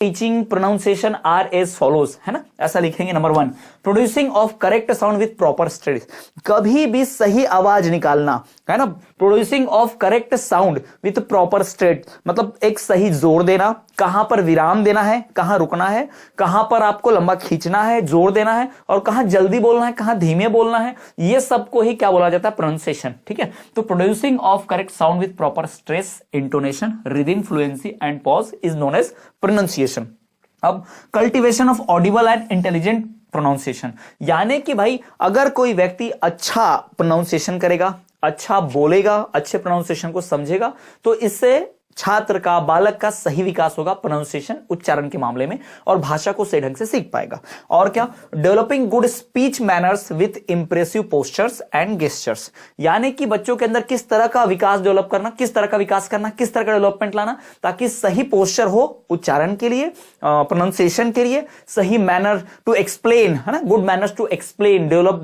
Teaching pronunciation are as follows, है ना, ऐसा लिखेंगे। Number 1, producing of correct sound with proper stress, कभी भी सही आवाज निकालना, है ना। Producing of correct sound with proper straight मतलब एक सही जोर देना, कहां पर विराम देना है, कहां रुकना है, कहां पर आपको लंबा खींचना है, जोर देना है, और कहां जल्दी बोलना है, कहां धीमे बोलना है, ये सबको ही क्या बोला जाता है, प्रोनाउंसिएशन, ठीक है। तो producing of correct sound with proper stress, intonation, rhythm, fluency and pause is known as pronunciation. अब cultivation of audible and intelligent pronunciation, यानी कि भाई अगर कोई व्यक्ति अच्छा प्रोनाउंसिएशन करेगा, अच्छा बोलेगा, अच्छे प्रोनाउंसिएशन को समझेगा, तो इससे छात्र का, बालक का सही विकास होगा प्रोनाउंसिएशन, उच्चारण के मामले में, और भाषा को सही ढंग से सीख पाएगा। और क्या, developing good speech manners with impressive postures and gestures, यानी कि बच्चों के अंदर किस तरह का विकास डेवलप करना, किस तरह का विकास करना, किस तरह का डेवलपमेंट लाना, ताकि सही पोस्चर हो उच्चारण के लिए, प्रोनाउंसिएशन के लिए, सही मैनर टू एक्सप्लेन, है ना, good manners to explain, develop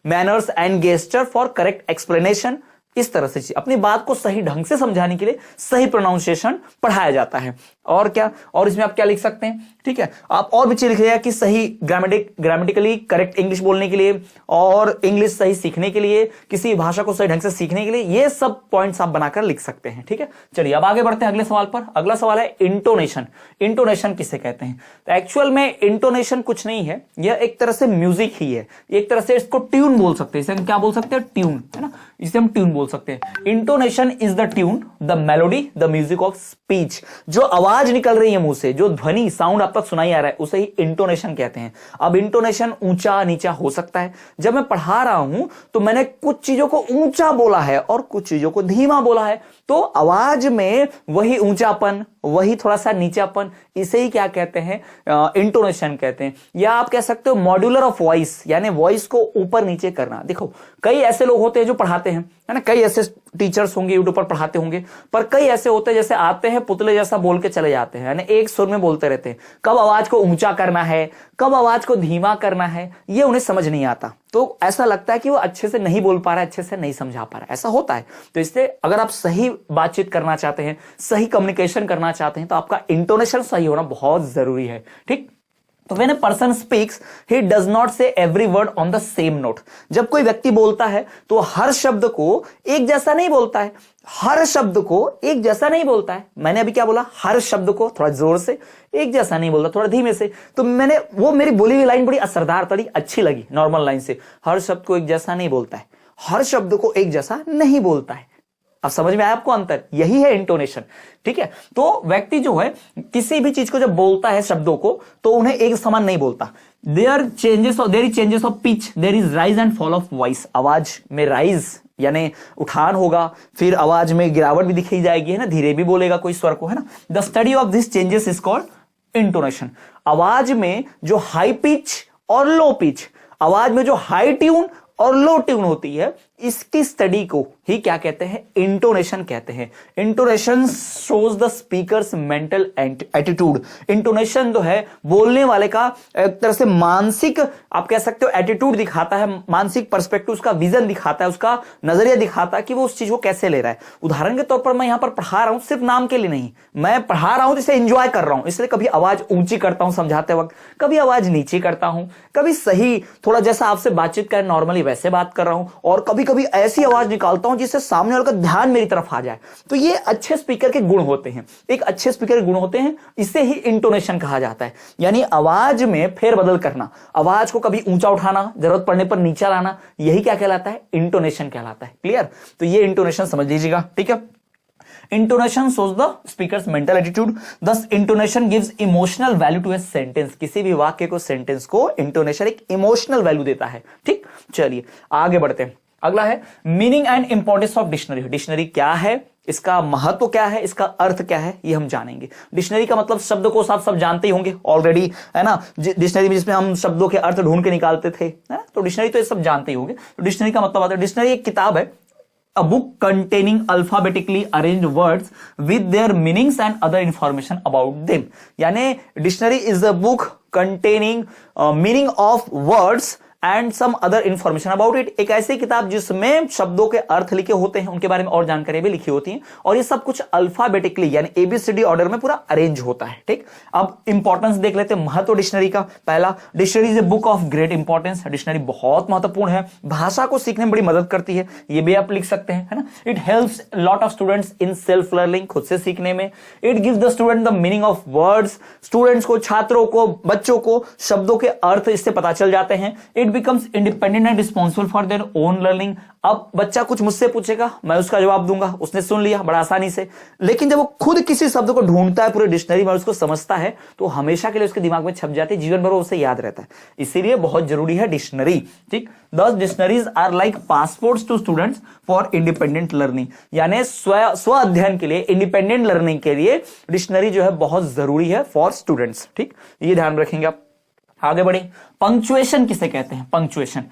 manners and gesture for correct explanation. इस तरह से अपनी बात को सही ढंग से समझाने के लिए सही प्रोनाउंसिएशन पढ़ाया जाता है। और क्या, और इसमें आप क्या लिख सकते हैं, ठीक है, आप और भी चीज लिखिएगा कि सही ग्रामेटिकली करेक्ट इंग्लिश बोलने के लिए, और इंग्लिश सही सीखने के लिए, किसी भाषा को सही ढंग से सीखने के लिए, ये सब पॉइंट्स आप बनाकर लिख सकते हैं, ठीक है। चलिए अब आगे बढ़ते हैं अगले सवाल पर। अगला सवाल है इंटोनेशन। इंटोनेशन किसे कहते हैं? तो एक्चुअल में इंटोनेशन कुछ नहीं है, यह एक तरह से म्यूजिक ही है, एक तरह से इसको ट्यून बोल सकते हैं, इसे हम क्या बोल सकते हैं, ट्यून, है ना, इसे हम ट्यून बोल सकते हैं। Intonation is the tune, the melody, the music of speech, जो आवाज निकल रही है मुंह से, जो ध्वनि साउंड आप तक सुनाई आ रहा है, उसे ही इंटोनेशन कहते हैं। अब इंटोनेशन ऊंचा नीचा हो सकता है। जब मैं पढ़ा रहा हूं तो मैंने कुछ चीजों को ऊंचा बोला है और कुछ चीजों को धीमा बोला है, तो आवाज में वही ऊंचापन, वही थोड़ा सा नीचापन, इसे ही क्या कहते हैं, इंटोनेशन कहते हैं। या आप कह सकते हो मॉड्यूलर ऑफ वॉइस, यानी वॉइस को ऊपर नीचे करना। देखो कई ऐसे लोग होते हैं जो पढ़ाते हैं, है ना, कई ऐसे टीचर्स होंगे यूट्यूब पर पढ़ाते होंगे, पर कई ऐसे होते हैं जैसे आते हैं पुतले जैसा बोल के चले जाते हैं, यानी एक सुर में बोलते रहते हैं। कब आवाज को ऊंचा करना है, कब आवाज को धीमा करना है, ये उन्हें समझ नहीं आता, तो ऐसा लगता है कि वो अच्छे से नहीं बोल पा रहा है, अच्छे से नहीं समझा पा रहा है, ऐसा होता है। तो इसलिए अगर आप सही बातचीत करना चाहते हैं, सही कम्युनिकेशन करना चाहते हैं, तो आपका इंटोनेशन सही होना बहुत जरूरी है, ठीक। तो when a person speaks he does not say every word on the same note. जब कोई व्यक्ति बोलता है तो हर शब्द को एक जैसा नहीं बोलता है, हर शब्द को एक जैसा नहीं बोलता है। मैंने अभी क्या बोला, हर शब्द को थोड़ा जोर से, एक जैसा नहीं बोलता, थोड़ा धीमे से। तो मैंने वो मेरी बोली हुई लाइन बड़ी असरदार, बड़ी अच्छी लगी, नॉर्मल लाइन से। हर शब्द को एक जैसा नहीं बोलता है, हर शब्द को एक जैसा नहीं बोलता है। अब समझ में आया आपको अंतर, यही है इंटोनेशन, ठीक है। तो व्यक्ति जो है किसी भी चीज को जब बोलता है, शब्दों को, तो उन्हें एक समान नहीं बोलता। There is changes of pitch, there is rise and fall of voice. आवाज में राइज यानी उठान होगा, फिर आवाज में गिरावट भी दिखाई जाएगी, है ना, धीरे भी बोलेगा कोई स्वर को, है ना। The study of this changes is called intonation. आवाज में जो हाई पिच और लो पिच, आवाज में जो हाई ट्यून और लो ट्यून होती है, इसकी स्टडी को ही क्या कहते हैं, इंटोनेशन कहते हैं। Intonation shows the speakers mental attitude. Intonation जो है बोलने वाले का एक तरह से मानसिक, आप कह सकते हो, एटीट्यूड दिखाता है, मानसिक पर्सपेक्टिव, उसका विजन दिखाता है, उसका नजरिया दिखाता है कि वो उस चीज को कैसे ले रहा है। उदाहरण के तौर पर मैं यहां पर पढ़ा रहा हूं, सिर्फ नाम के लिए नहीं, मैं पढ़ा रहा हूं जिसे एंजॉय कर रहा हूं, इसलिए कभी आवाज ऊंची करता हूं समझाते वक्त, कभी आवाज नीचे करता हूं, कभी सही थोड़ा जैसा आपसे बातचीत करें नॉर्मली वैसे बात कर रहा हूं, और कभी कभी ऐसी आवाज निकालता हूं जिससे सामने वाले का ध्यान मेरी तरफ आ जाए। तो ये अच्छे स्पीकर के गुण होते हैं, एक अच्छे स्पीकर के गुण होते हैं, इसे ही इंटोनेशन कहा जाता है। यानी आवाज में फेरबदल करना, आवाज को कभी ऊंचा उठाना, जरूरत पड़ने पर नीचा लाना, यही क्या कहलाता है, इंटोनेशन कहलाता है। क्लियर? तो ये इंटोनेशन समझ लीजिएगा, ठीक है। Intonation shows the speaker's mental attitude. Thus, intonation gives emotional value to a sentence. किसी भी वाक्य को, सेंटेंस को इंटोनेशन एक इमोशनल वैल्यू देता है, ठीक। चलिए आगे बढ़ते हैं। अगला है meaning and importance of dictionary. Dictionary क्या है, इसका महत्व क्या है, इसका अर्थ क्या है, ये हम जानेंगे। डिक्शनरी का मतलब शब्द को आप सब जानते ही होंगे ऑलरेडी, है ना। डिक्शनरी में जिसमें हम शब्दों के अर्थ ढूंढ के निकालते थे, है ना, तो डिक्शनरी तो ये सब जानते ही होंगे। तो डिक्शनरी का मतलब आता है, डिक्शनरी एक किताब है, a book containing alphabetically arranged words with their meanings and other information about them. यानी dictionary is a book containing meaning of words and some other information about it. एक ऐसी किताब जिसमें शब्दों के अर्थ लिखे होते हैं, उनके बारे में और जानकारी भी लिखी होती है, और ये सब कुछ अल्फाबेटिकली यानी एबीसीडी ऑर्डर में पूरा अरेंज होता है। ठीक, अब इंपॉर्टेंस देख लेते हैं महत्व डिक्शनरी का। पहला, dictionary is a book of great importance. Dictionary बहुत महत्वपूर्ण है, भाषा को सीखने में बड़ी मदद करती है, ये भी आप लिख सकते हैं, है ना। It helps lot of students in self learning, खुद से सीखने में। It gives the student the meaning of words, students को, छात्रों को, बच्चों को शब्दों के अर्थ इससे पता चल जाते हैं। It becomes independent and responsible for their own learning. अब बच्चा कुछ मुझसे पूछेगा, मैं उसका जवाब दूंगा, उसने सुन लिया बड़ा आसानी से, लेकिन जब वो खुद किसी शब्द को ढूंढता है पूरे डिक्शनरी में, उसको समझता है, तो हमेशा के लिए उसके दिमाग में छप जाती है, जीवन भर वो उसे याद रहता है। इसीलिए बहुत जरूरी है डिक्शनरी। ठीक, thus dictionaries are like passports to students for independent learning, यानी स्व अध्ययन के लिए, इंडिपेंडेंट लर्निंग के लिए डिक्शनरी जो है बहुत जरूरी है फॉर स्टूडेंट्स। ठीक, ये ध्यान रखेंगे आप। आगे बढ़े, पंक्चुएशन किसे कहते हैं? पंक्चुएशन,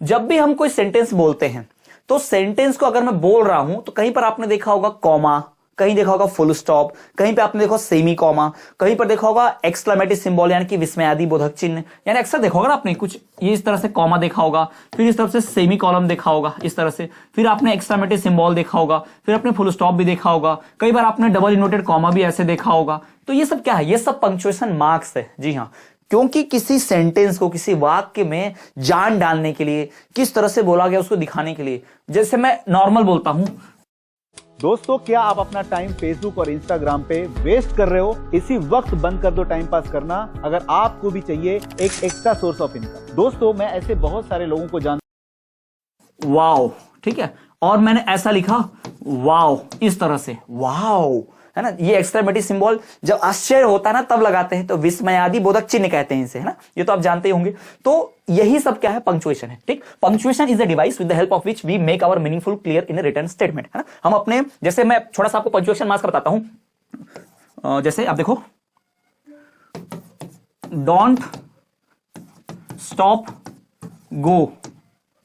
जब भी हम कोई सेंटेंस बोलते हैं तो सेंटेंस को अगर मैं बोल रहा हूं तो कहीं पर आपने देखा होगा कॉमा, कहीं देखा होगा फुल स्टॉप, कहीं पे आपने देखा सेमी कॉमा, कहीं पर देखा होगा एक्सक्लेमेटिव सिंबल यानी कि विस्मयादि बोधक चिन्ह, यानी अक्सर देखा होगा ना आपने कुछ ये इस तरह से कॉमा देखा होगा, फिर इस तरफ से सेमी कॉलम देखा होगा इस तरह से, फिर आपने एक्सक्लेमेटिव सिंबल देखा होगा, फिर आपने फुल स्टॉप भी देखा होगा, कई बार आपने डबल इन्वर्टेड कॉमा भी ऐसे देखा होगा। तो ये सब क्या है? ये सब पंक्चुएशन मार्क्स है। जी हाँ, क्योंकि किसी सेंटेंस को, किसी वाक्य में जान डालने के लिए, किस तरह से बोला गया उसको दिखाने के लिए, जैसे मैं नॉर्मल बोलता हूं। दोस्तों, क्या आप अपना टाइम फेसबुक और इंस्टाग्राम पे वेस्ट कर रहे हो? इसी वक्त बंद कर दो टाइम पास करना, अगर आपको भी चाहिए एक एक्स्ट्रा सोर्स ऑफ इनकम। दोस्तों, मैं ऐसे बहुत सारे लोगों को जानता। वाओ, ठीक है, और मैंने ऐसा लिखा वाओ, इस तरह से वाओ, है ना। ये एक्सक्लेमेटिव सिंबल जब आश्चर्य होता है ना तब लगाते हैं, तो विस्मयादि बोधक चिन्ह कहते हैं इसे, है ना। ये तो आप जानते ही होंगे। तो यही सब क्या है? पंक्चुएशन है। ठीक, punctuation is a device with the help of which we make our meaningful clear in a written statement, है ना। हम अपने, जैसे मैं थोड़ा सा आपको पंक्चुएशन मार्क्स का बताता हूं। जैसे आप देखो, डोंट स्टॉप गो,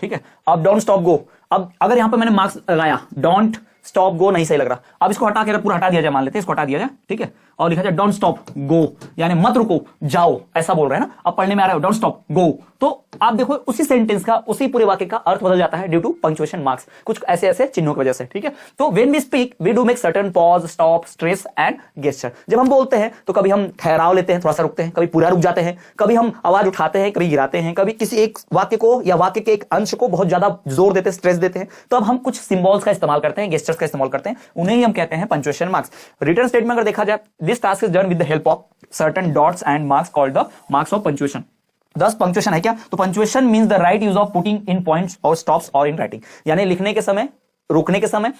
ठीक है। अब डोंट स्टॉप गो, अब अगर यहां पर मैंने मार्क्स लगाया डोंट स्टॉप गो, नहीं सही लग रहा, अब इसको हटा के अगर पूरा हटा दिया जाए, मान लेते हैं इसको हटा दिया जाए, ठीक है, और लिखा जाए डोंट स्टॉप गो, यानी मत रुको, जाओ, ऐसा बोल रहे हैं ना। अब पढ़ने में आ रहा है डोंट स्टॉप गो, तो आप देखो उसी सेंटेंस का, उसी पूरे वाक्य का अर्थ बदल जाता है ड्यू टू पंक्चुएशन मार्क्स, कुछ ऐसे ऐसे चिन्हों की वजह से। ठीक है, तो when we speak we do make certain pause, stop, stress and gesture. जब हम बोलते हैं तो कभी हम ठहराव लेते हैं, थोड़ा सा रुकते हैं, कभी पूरा रुक जाते हैं, कभी हम आवाज उठाते हैं, कभी गिराते हैं, कभी किसी एक वाक्य को या वाक्य के एक अंश को बहुत ज्यादा जोर देते हैं, स्ट्रेस देते हैं, तो अब हम कुछ सिंबल्स का इस्तेमाल करते हैं, गेस्चर्स का इस्तेमाल करते हैं, उन्हें ही हम कहते हैं पंक्चुएशन मार्क्स। रिटन स्टेटमेंट अगर देखा जाए, this task is done with the help of certain dots and marks called the marks of punctuation. दस पंक्चुएशन है क्या? तो punctuation means the right use of putting in points और stops और in writing, यानी लिखने के समय, रुकने के समय,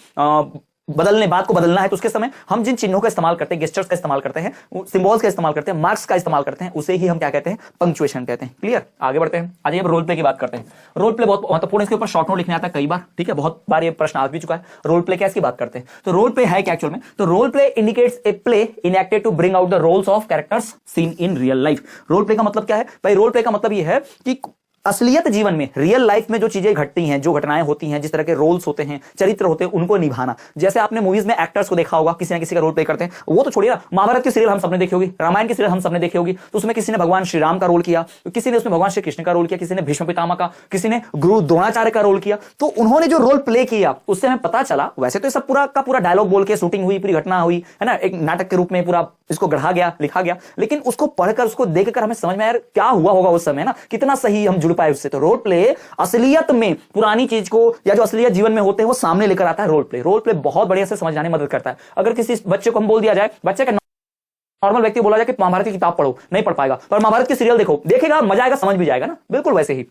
बदलने, बात को बदलना है तो उसके समय हम जिन चिन्हों का इस्तेमाल करते हैं, गेस्चर्स का इस्तेमाल करते हैं, सिंबल्स का इस्तेमाल करते हैं, मार्क्स का इस्तेमाल करते हैं, उसे ही हम क्या कहते हैं? पंक्चुएशन कहते हैं। क्लियर? आगे बढ़ते हैं। आज रोल प्ले की बात करते हैं। रोल प्ले बहुत महत्वपूर्ण, इसके ऊपर शॉर्ट नोट लिखने आता है कई बार, ठीक है, बहुत बार ये प्रश्न आ भी चुका है। रोल प्ले क्या, इसकी बात करते हैं। तो रोल प्ले है क्या एक्चुअल में? तो role play indicates a play enacted to bring out the roles of characters seen in real life. Role play का मतलब क्या है भाई? रोल प्ले का मतलब ये है कि असलियत जीवन में, रियल लाइफ में जो चीजें घटती हैं, जो घटनाएं होती हैं, जिस तरह के रोल्स होते हैं, चरित्र होते हैं, उनको निभाना। जैसे आपने मूवीज में एक्टर्स को देखा होगा, किसी न किसी का रोल प्ले करते हैं, वो तो छोड़िए ना, महाभारत की सीरियल हम सबने देखी होगी, रामायण की सीरियल हम सबने देखी होगी, तो उसमें किसी ने भगवान श्री राम का रोल किया, किसी ने उसमें भगवान श्री कृष्ण का रोल किया, किसी ने भीष्म पितामह का, किसी ने गुरु द्रोणाचार्य का रोल किया। तो उन्होंने जो रोल प्ले किया उससे हमें पता चला, वैसे तो सब पूरा का पूरा डायलॉग बोल के शूटिंग हुई, पूरी घटना हुई, है ना, एक नाटक के रूप में पूरा इसको गढ़ा गया, लिखा गया, लेकिन उसको पढ़कर, उसको देखकर हमें समझ में आया क्या हुआ होगा उस समय ना, कितना सही हम जुड़ पाए उससे। तो रोल प्ले असलियत में पुरानी चीज को, या जो असलियत जीवन में होते हैं, वो सामने लेकर आता है रोल प्ले। रोल प्ले बहुत बढ़िया से समझाने में मदद करता है। अगर किसी बच्चे को हम बोल दिया जाए, बच्चे का नॉर्मल व्यक्ति बोला जाए कि महाभारत की किताब पढ़ो, नहीं पढ़ पाएगा, पर महाभारत की सीरियल देखो, देखेगा, मजा आएगा, समझ भी जाएगा ना, बिल्कुल वैसे ही।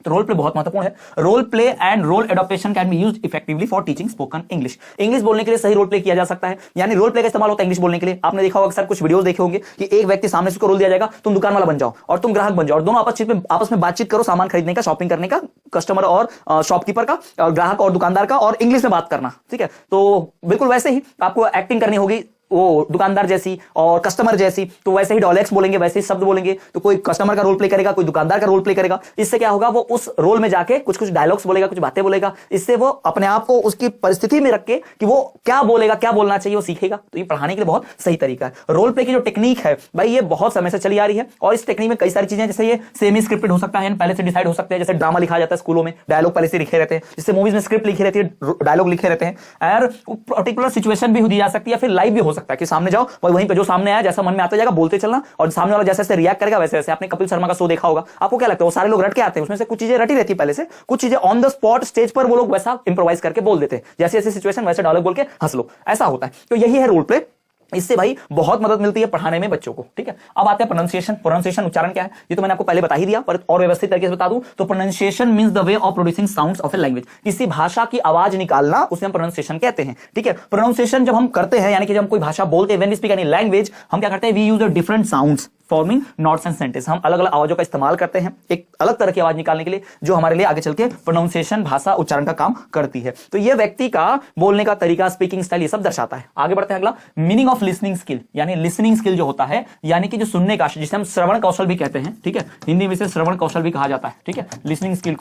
तो रोल प्ले बहुत महत्वपूर्ण है। Role play and role adaptation can be used effectively for teaching spoken English. English बोलने के लिए सही रोल प्ले किया जा सकता है, यानी रोल प्ले का इस्तेमाल होता है इंग्लिश बोलने के लिए। आपने देखा होगा अक्सर कुछ वीडियोस देखे होंगे कि एक व्यक्ति सामने से उसको रोल दिया जाएगा, तुम दुकान वाला बन जाओ और तुम ग्राहक बन जाओ, और दोनों आपस में बातचीत करो, सामान खरीदने का, शॉपिंग करने का, कस्टमर और शॉपकीपर का, और ग्राहक और दुकानदार का, और इंग्लिश में बात करना। ठीक है, तो बिल्कुल वैसे ही आपको एक्टिंग करनी होगी, वो दुकानदार जैसी और कस्टमर जैसी, तो वैसे ही डायलॉग्स बोलेंगे, वैसे ही शब्द बोलेंगे, तो कोई कस्टमर का रोल प्ले करेगा, कोई दुकानदार का रोल प्ले करेगा। इससे क्या होगा, वो उस रोल में जाके कुछ कुछ डायलॉग्स बोलेगा, कुछ बातें बोलेगा। इससे वो अपने आप को उसकी परिस्थिति में रख के कि वो क्या बोलेगा, क्या बोलना चाहिए, वो सीखेगा। तो ये पढ़ाने के लिए बहुत सही तरीका है। रोल प्ले की जो टेक्निक है भाई, ये बहुत समय से चली आ रही है और इस टेक्निक में कई सारी चीजें, जैसे ये सेमी स्क्रिप्टेड हो सकता है, पहले से डिसाइड हो सकते हैं। जैसे ड्रामा लिखा जाता है स्कूलों में, डायलॉग पहले से लिखे रहते हैं, जिससे मूवीज में स्क्रिप्ट लिखी रहती है, डायलॉग लिखे रहते हैं। और पर्टिकुलर सिचुएशन भी दी जा सकती है, फिर लाइव भी हो सकता है कि सामने जाओ, वहीं पे जो सामने आया जैसा मन में आता जाएगा बोलते चलना, और सामने वाला जैसे जैसे रिएक्ट करेगा वैसे वैसे। आपने कपिल शर्मा का शो देखा होगा, आपको क्या लगता है वो सारे लोग रट के आते हैं, उसमें से कुछ चीजें रटी रहती है पहले से, कुछ चीजें ऑन द स्पॉट स्टेज पर वो लोग वैसा इंप्रोवाइज करके बोल देते हैं, जैसे जैसे सिचुएशन वैसे डायलॉग बोल के हंस लो, ऐसा होता है। तो यही है रोल प्ले। इससे भाई बहुत मदद मिलती है पढ़ाने में बच्चों को। ठीक है, अब आते हैं प्रोनाउंसिएशन। प्रोनाउंसिएशन उच्चारण क्या है, ये तो मैंने आपको पहले बता ही दिया, पर और व्यवस्थित तरीके से बता दूं तो pronunciation means the way of producing sounds of a language. किसी भाषा की आवाज निकालना, उसे हम प्रोनाउंसिएशन कहते हैं। ठीक है, प्रोनाउंसिएशन जब हम करते हैं, यानी कि जब हम कोई भाषा बोलते हैं, when we speak any language, हम क्या करते हैं, we use a different sounds forming notes and sentence. हम अलग अलग आवाजों का इस्तेमाल करते हैं एक अलग तरह की आवाज निकालने के लिए, जो हमारे लिए आगे चल के प्रोनाउंसिएशन, भाषा उच्चारण का काम करती है। तो ये व्यक्ति का बोलने का तरीका, स्पीकिंग स्टाइल, ये सब दर्शाता है। आगे बढ़ते हैं अगला, मीनिंग ऑफ लिसनिंग स्किल, यानी लिसनिंग स्किल जो होता है, यानी कि जो सुनने का, जिसे हम श्रवण कौशल भी कहते हैं। ठीक है, हिंदी में से श्रवण कौशल भी कहा जाता है। ठीक है, लिसनिंग स्किल